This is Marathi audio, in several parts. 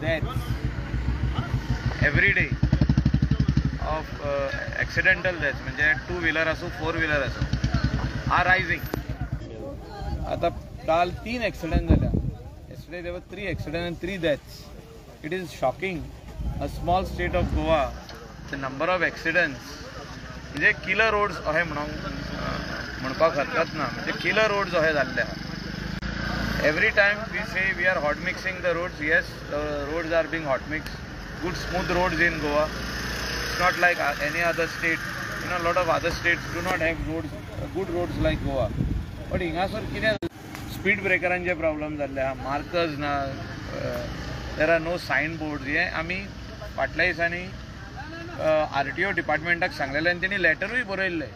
deaths every day of accidental deaths, म्हणजे 2-wheeler असो 4-wheeler असो, are rising. आता काल 3 ॲक्सिडेंट झाल्या. Yesterday there were 3 accidents and 3 deaths. It is shocking. A small state of Goa, the number of accidents, म्हणजे किलर रोड्स अहे म्हणपाक हरकत ना, म्हणजे किलर रोड्स अहे जाल्ले आहा. Every time we say we are hot mixing the roads, yes, the roads are being hot mixed. Good smooth roads in Goa. It's not like any other state. You know, a lot of other states do not have roads, good roads like Goa. But हिंगासर कितें स्पीड ब्रेकरांचे प्रॉब्लेम जाल्ले आहा, मार्कर्स ना, there are no sign boards. हे आमी फाटल्या दिसांनी RTO डिपार्टमेंटाक सांगलेलें आनी तेणी लेटरूय बरयल्लें.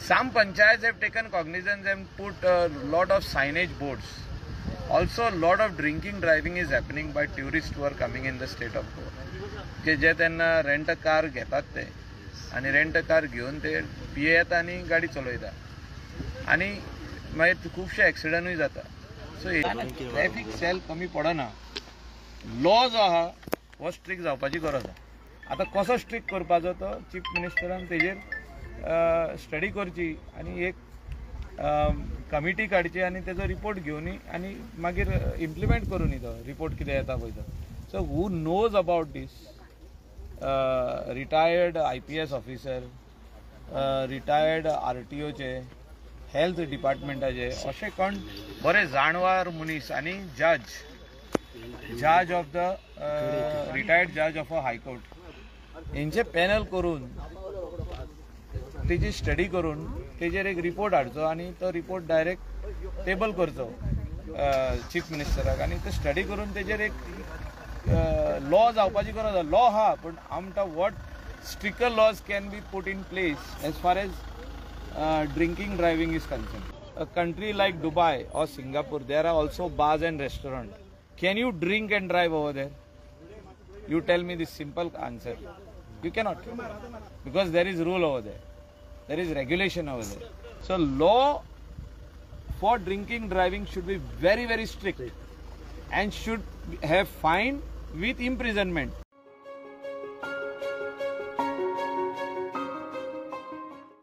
Some panchayats have taken cognizance and put a lot of signage boards. Also, a lot of drinking driving is happening by tourists who are coming in the state of Goa. के जे त्यांना रेंट अ कार घेतात ते आणि रेंट अ कार घेऊन ते पिये येता आणि गाडी चलयता आणि मागीर खुबशे ॲक्सिडंटूय जाता. सो ट्रॅफिक सेल कमी पडना. लॉ जो आहा हो स्ट्रिक्ट जावपाची गरज आहा. आता कसो स्ट्रिक्ट करपाचो तो चीफ मिनिस्टरान तेजेर स्टडी करची आणि एक कमिटी काडची आणि तेजो रिपोर्ट घेवनी आणि मागीर इम्प्लिमेंट करूनी तो रिपोर्ट कितें येता पळय तो. So who knows about these, retired IPS officer, retired RTOचे, health डिपार्टमेंटाचे, अशें कोण बरे जाणवार मनीस आणि जज ऑफ द रिटायर्ड जज ऑफ अ हायकोर्ट हेंचे पॅनल करून तेजी स्टडी करून तेजेर एक रिपोर्ट हाडचो आणि तो रिपोर्ट डायरेक्ट टेबल करचो चीफ मिनिस्टराक आणि तो स्टडी करून तेजेर एक लॉ जावपाची गरज आहा. लॉ हा पण आमटा what stricter laws can be put in place as far as drinking driving is concern. A country like Dubai और Singapore, there are also bars and restaurant. Can you drink and drive over there? You tell me this simple answer. You cannot, because there is rule over there. There is regulation over there. So law for drinking driving should be very, very strict and should have fine with imprisonment.